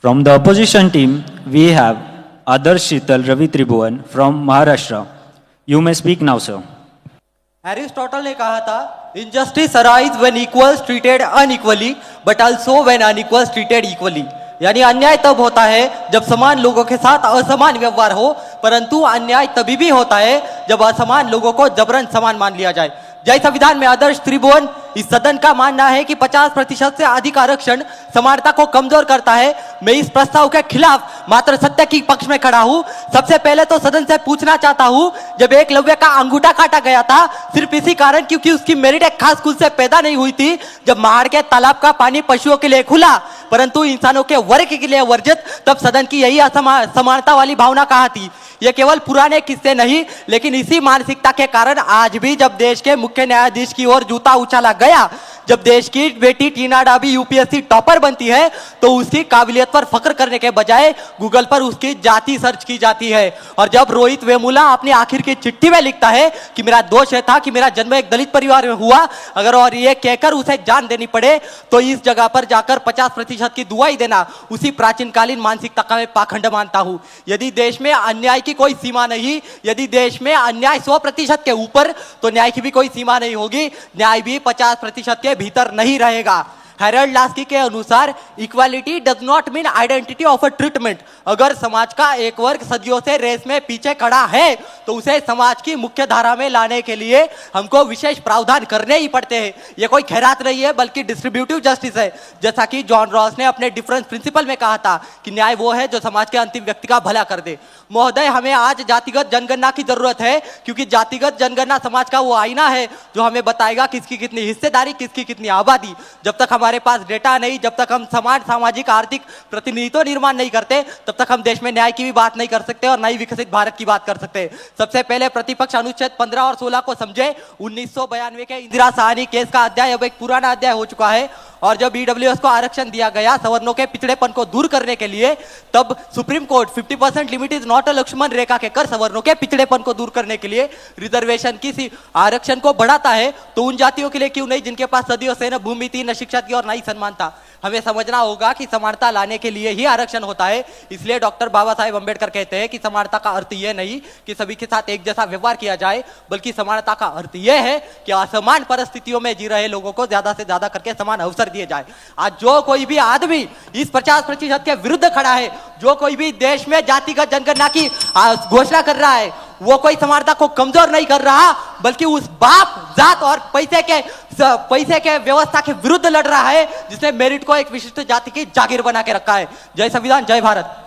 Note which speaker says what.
Speaker 1: From the opposition team, we have Adarsh Shital Ravi Tribhuvan from Maharashtra. You may speak now, sir.
Speaker 2: Aristotle ने कहा था injustice arise when equals treated unequally but also when unequals treated equally. यानी अन्याय तब होता है जब समान लोगों के साथ असमान व्यवहार हो, परंतु अन्याय तभी भी होता है जब असमान लोगों को जबरन समान मान लिया जाए। जय संविधान में आदर्श त्रिभुवन, इस सदन का मानना है कि 50% से अधिक आरक्षण समानता को कमजोर करता है। मैं इस प्रस्ताव के खिलाफ मात्र सत्य की पक्ष में खड़ा हूं। सबसे पहले तो सदन से पूछना चाहता हूं, जब एकलव्य का अंगूठा काटा गया था सिर्फ इसी कारण क्योंकि उसकी मेरिट एक खास कुल से पैदा नहीं हुई थी। जब महाड़ के तालाब का पानी पशुओं के लिए खुला परंतु इंसानों के वर्ग के लिए वर्जित, तब सदन की यही असमानता वाली भावना कहाँ थी? ये केवल पुराने किस्से नहीं, लेकिन इसी मानसिकता के कारण आज भी जब देश के मुख्य न्यायाधीश की ओर जूता उछाला गया, जब देश की बेटी टीना डाबी यूपीएससी टॉपर बनती है तो उसकी काबिलियत पर फख्र करने के बजाय गूगल पर उसकी जाति सर्च की जाती है। और जब रोहित वेमुला अपनी आखिर की चिट्ठी में लिखता है कि मेरा दोष है था कि मेरा जन्म एक दलित परिवार में हुआ, अगर और ये कहकर उसे जान देनी पड़े तो इस जगह पर जाकर 50% की दुआई देना उसी प्राचीन कालीन मानसिकता का मैं पाखंड मानता हूं। यदि देश में अन्याय की कोई सीमा नहीं, यदि देश में अन्याय 100% के ऊपर, तो न्याय की भी कोई सीमा नहीं होगी। न्याय भी 50% के भीतर नहीं रहेगा। हेरल्ड लास्की के अनुसार equality does not mean identity of a treatment. अगर समाज का एक वर्ग सदियों से रेस में पीछे खड़ा है तो उसे समाज की मुख्य धारा में लाने के लिए हमको विशेष प्रावधान करने ही पड़ते हैं। यह कोई खैरात नहीं है बल्कि डिस्ट्रीब्यूटिव जस्टिस है। जैसा कि जॉन रॉस ने अपने डिफरेंस प्रिंसिपल में कहा था कि न्याय वो है जो समाज के अंतिम व्यक्ति का भला कर दे। महोदय, हमें आज जातिगत जनगणना की जरूरत है क्योंकि जातिगत जनगणना समाज का वो आईना है जो हमें बताएगा किसकी कितनी हिस्सेदारी, किसकी कितनी आबादी। जब तक हमारे पास डेटा नहीं, जब तक हम समाज, सामाजिक, आर्थिक प्रतिनिधित्व निर्माण नहीं करते, तब तक हम देश में न्याय की भी बात नहीं कर सकते और नई विकसित भारत की बात कर सकते। सबसे पहले प्रतिपक्ष अनुच्छेद 15 और 16 को समझे। 1992 के इंदिरा साहनी केस का अध्याय अब एक पुराना अध्याय हो चुका है। और जब ईडब्ल्यूएस को आरक्षण दिया गया सवर्णों के पिछड़ेपन को दूर करने के लिए, तब supreme court 50% limit is not a Lakshman rekha के कर सवर्णों के पिछड़ेपन को दूर करने के लिए रिजर्वेशन की आरक्षण को बढ़ाता है। तो उन जातियों के लिए क्यों नहीं जिनके पास सदियों से न भूमि थी, न शिक्षा थी और न ही सम्मान था। हमें समझना होगा कि समानता लाने के लिए ही आरक्षण होता है। इसलिए डॉक्टर बाबा साहेब अंबेडकर कहते हैं कि समानता का अर्थ यह नहीं कि सभी के साथ एक जैसा व्यवहार किया जाए, बल्कि समानता का अर्थ यह है कि असमान परिस्थितियों में जी रहे लोगों को ज्यादा से ज्यादा करके समान अवसर दिए जाए। आज जो कोई भी आदमी इस 50% के विरुद्ध खड़ा है, जो कोई भी देश में जातिगत जनगणना की घोषणा कर रहा है, वो कोई समानता को कमजोर नहीं कर रहा बल्कि उस बाप, जात और पैसे के व्यवस्था के विरुद्ध लड़ रहा है जिसने मेरिट को एक विशिष्ट जाति की जागीर बना के रखा है। जय संविधान, जय भारत।